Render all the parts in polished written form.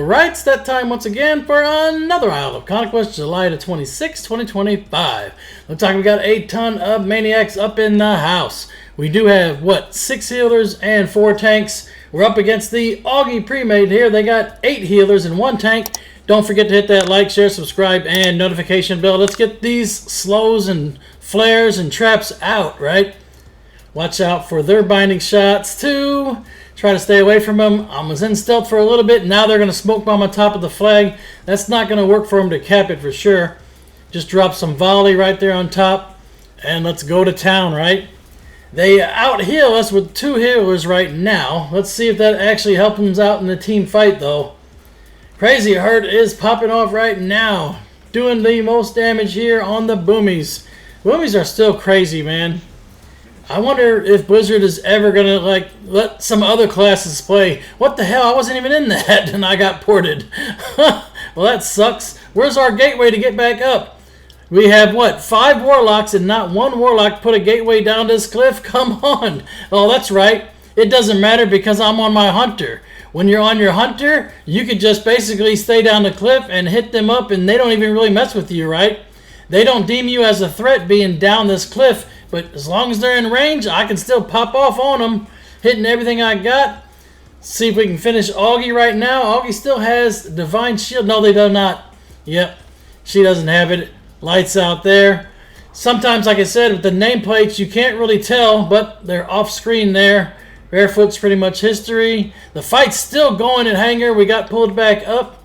Alright, it's that time once again for another Isle of Conquest, July the 26th, 2025. Looks like we got a ton of maniacs up in the house. We do have, what, 6 healers and 4 tanks. We're up against the Augie pre-made here. They got 8 healers and 1 tank. Don't forget to hit that like, share, subscribe, and notification bell. Let's get these slows and flares and traps out, right? Watch out for their binding shots, too. Try to stay away from them. I was in stealth for a little bit. Now they're going to smoke bomb on top of the flag. That's not going to work for them to cap it for sure. Just drop some volley right there on top. And let's go to town, right? They out-heal us with 2 healers right now. Let's see if that actually helps them out in the team fight, though. Crazy Horde is popping off right now. Doing the most damage here on the boomies. Boomies are still crazy, man. I wonder if Blizzard is ever going to let some other classes play. What the hell? I wasn't even in that and I got ported. Well, that sucks. Where's our gateway to get back up? We have, what, 5 warlocks and not 1 warlock put a gateway down this cliff? Come on. Oh, that's right. It doesn't matter because I'm on my hunter. When you're on your hunter, you can just basically stay down the cliff and hit them up and they don't even really mess with you, right? They don't deem you as a threat being down this cliff. But as long as they're in range, I can still pop off on them, hitting everything I got. See if we can finish Augie right now. Augie still has Divine Shield. No, they do not. Yep, she doesn't have it. Lights out there. Sometimes, like I said, with the nameplates, you can't really tell, but they're off screen there. Barefoot's pretty much history. The fight's still going at Hangar. We got pulled back up.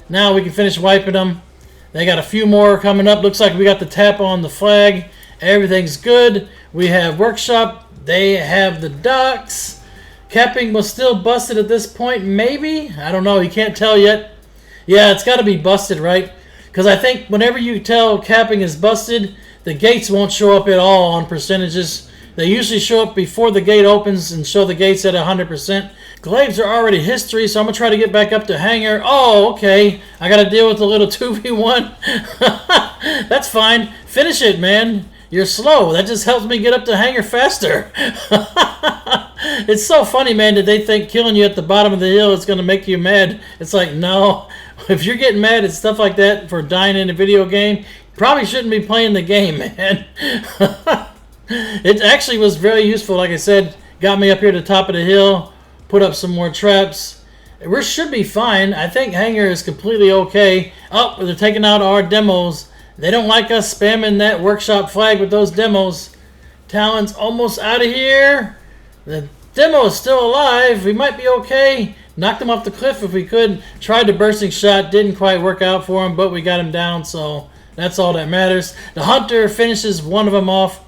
Now we can finish wiping them. They got a few more coming up. Looks like we got the tap on the flag. Everything's good. We have Workshop. They have the docks. Capping was still busted at this point, maybe? I don't know. You can't tell yet. Yeah, it's got to be busted, right? Because I think whenever you tell capping is busted, the gates won't show up at all on percentages. They usually show up before the gate opens and show the gates at 100%. Glaives are already history, so I'm going to try to get back up to Hangar. Oh, okay. I got to deal with a little 2v1. That's fine. Finish it, man. You're slow. That just helps me get up to Hangar faster. It's so funny, man, that they think killing you at the bottom of the hill is going to make you mad. It's like, no. If you're getting mad at stuff like that for dying in a video game, you probably shouldn't be playing the game, man. It actually was very useful. Like I said, got me up here to the top of the hill, put up some more traps. We should be fine. I think Hangar is completely okay. Oh, they're taking out our demos. They don't like us spamming that Workshop flag with those demos. Talon's almost out of here. The demo is still alive. We might be okay. Knocked him off the cliff if we could. Tried the bursting shot. Didn't quite work out for him, but we got him down, so that's all that matters. The Hunter finishes one of them off.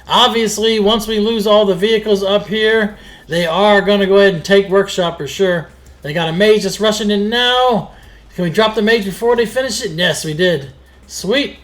Obviously, once we lose all the vehicles up here, they are going to go ahead and take Workshop for sure. They got a mage that's rushing in now. Can we drop the mage before they finish it? Yes, we did. Sweet.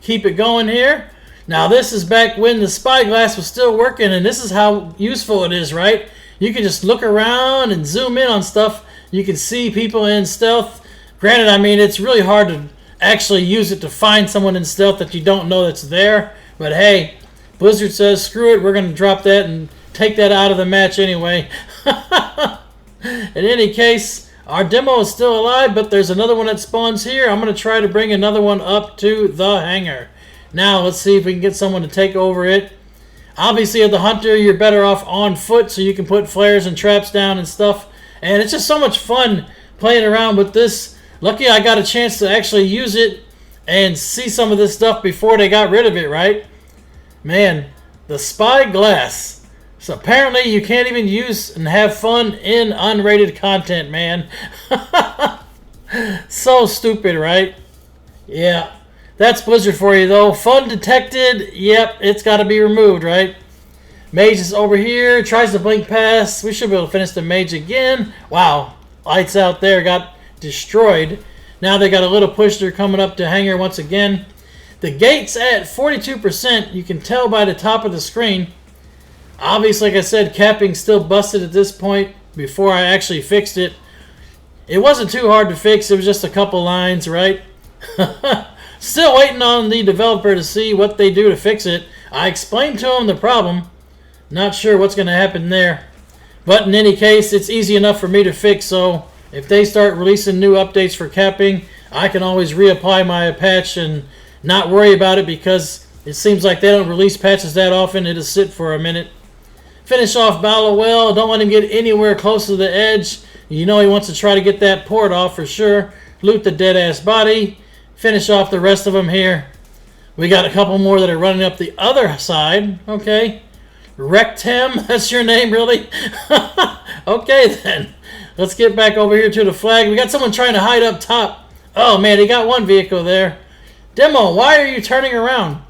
Keep it going here. Now this is back when the spyglass was still working, and this is how useful it is, right? You can just look around and zoom in on stuff. You can see people in stealth. Granted, I mean, it's really hard to actually use it to find someone in stealth that you don't know that's there. But hey, Blizzard says, screw it, we're going to drop that and take that out of the match anyway. In any case, our demo is still alive, but there's another one that spawns here. I'm going to try to bring another one up to the Hangar. Now, let's see if we can get someone to take over it. Obviously, at the Hunter, you're better off on foot, so you can put flares and traps down and stuff. And it's just so much fun playing around with this. Lucky I got a chance to actually use it and see some of this stuff before they got rid of it, right? Man, the spyglass. So apparently you can't even use and have fun in unrated content, man. So stupid, right? Yeah. That's Blizzard for you, though. Fun detected. Yep, it's got to be removed, right? Mage is over here. Tries to blink past. We should be able to finish the mage again. Wow. Lights out there. Got destroyed. Now they got a little pusher coming up to Hangar once again. The gate's at 42%. You can tell by the top of the screen. Obviously, like I said, capping's still busted at this point before I actually fixed it. It wasn't too hard to fix. It was just a couple lines, right? Still waiting on the developer to see what they do to fix it. I explained to him the problem. Not sure what's going to happen there. But in any case, it's easy enough for me to fix, so if they start releasing new updates for capping, I can always reapply my patch and not worry about it because it seems like they don't release patches that often. It'll sit for a minute. Finish off Battle well. Don't let him get anywhere close to the edge. You know he wants to try to get that port off for sure. Loot the dead-ass body. Finish off the rest of them here. We got a couple more that are running up the other side. Okay. Rectem, that's your name, really? Okay, then. Let's get back over here to the flag. We got someone trying to hide up top. Oh, man, he got one vehicle there. Demo, why are you turning around?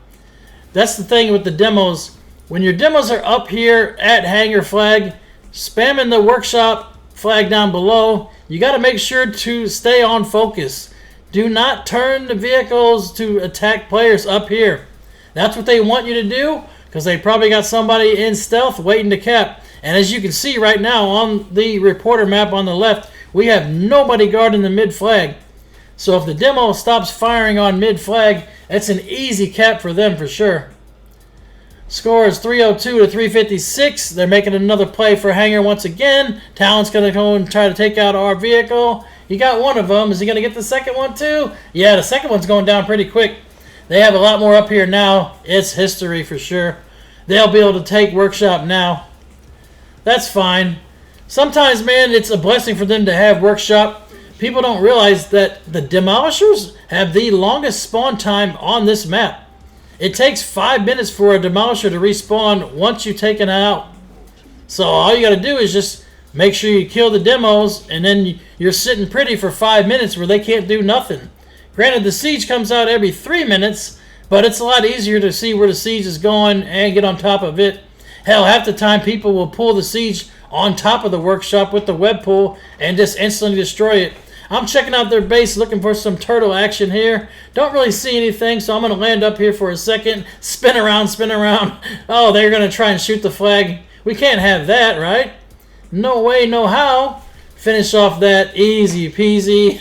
That's the thing with the demos. When your demos are up here at hangar flag, spamming the workshop flag down below, you got to make sure to stay on focus. Do not turn the vehicles to attack players up here. That's what they want you to do because they probably got somebody in stealth waiting to cap. And as you can see right now on the reporter map on the left, we have nobody guarding the mid flag. So if the demo stops firing on mid flag, that's an easy cap for them for sure. Score is 302 to 356. They're making another play for hangar once again. Talon's going to go and try to take out our vehicle. He got one of them. Is he going to get the second one too? Yeah, the second one's going down pretty quick. They have a lot more up here now. It's history for sure. They'll be able to take workshop now. That's fine. Sometimes, man, it's a blessing for them to have workshop. People don't realize that the demolishers have the longest spawn time on this map. It takes 5 minutes for a demolisher to respawn once you've taken it out. So all you got to do is just make sure you kill the demos, and then you're sitting pretty for 5 minutes where they can't do nothing. Granted, the siege comes out every 3 minutes, but it's a lot easier to see where the siege is going and get on top of it. Hell, half the time people will pull the siege on top of the workshop with the web pull and just instantly destroy it. I'm checking out their base looking for some turtle action here. Don't really see anything, so I'm going to land up here for a second. Spin around, spin around. Oh, they're going to try and shoot the flag. We can't have that, right? No way, no how. Finish off that easy peasy.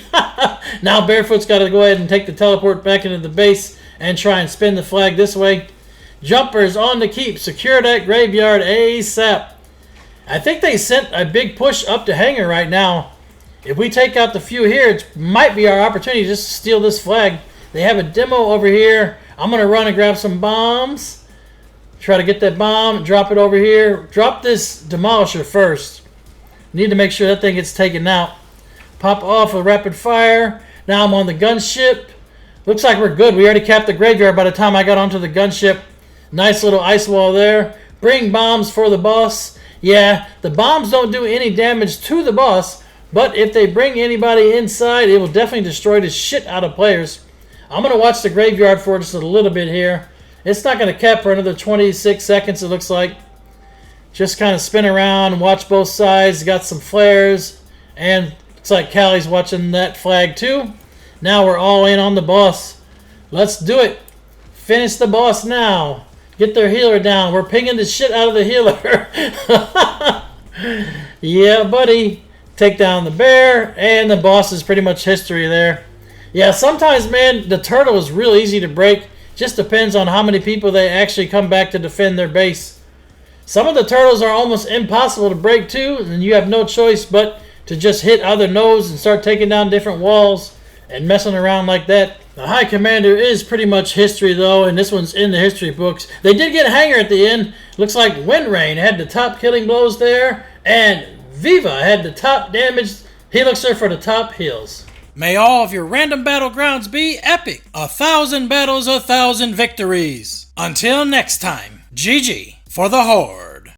Now Barefoot's got to go ahead and take the teleport back into the base and try and spin the flag this way. Jumpers on the keep. Secure that graveyard ASAP. I think they sent a big push up to hangar right now. If we take out the few here, it might be our opportunity just to steal this flag. They have a demo over here. I'm going to run and grab some bombs. Try to get that bomb, drop it over here. Drop this demolisher first. Need to make sure that thing gets taken out. Pop off a rapid fire. Now I'm on the gunship. Looks like we're good. We already capped the graveyard by the time I got onto the gunship. Nice little ice wall there. Bring bombs for the boss. Yeah, the bombs don't do any damage to the boss, but if they bring anybody inside, it will definitely destroy the shit out of players. I'm going to watch the graveyard for just a little bit here. It's not going to cap for another 26 seconds, it looks like. Just kind of spin around and watch both sides. Got some flares. And looks like Callie's watching that flag too. Now we're all in on the boss. Let's do it. Finish the boss now. Get their healer down. We're pinging the shit out of the healer. Yeah, buddy. Take down the bear. And the boss is pretty much history there. Yeah, sometimes, man, the turtle is real easy to break. Just depends on how many people they actually come back to defend their base. Some of the turtles are almost impossible to break too, and you have no choice but to just hit other nodes and start taking down different walls and messing around like that. The High Commander is pretty much history though, and this one's in the history books. They did get Hanger at the end. Looks like Windrain had the top killing blows there, and Viva had the top damage. Helixer for the top heals. May all of your random battlegrounds be epic. 1,000 battles, 1,000 victories. Until next time, GG for the Horde.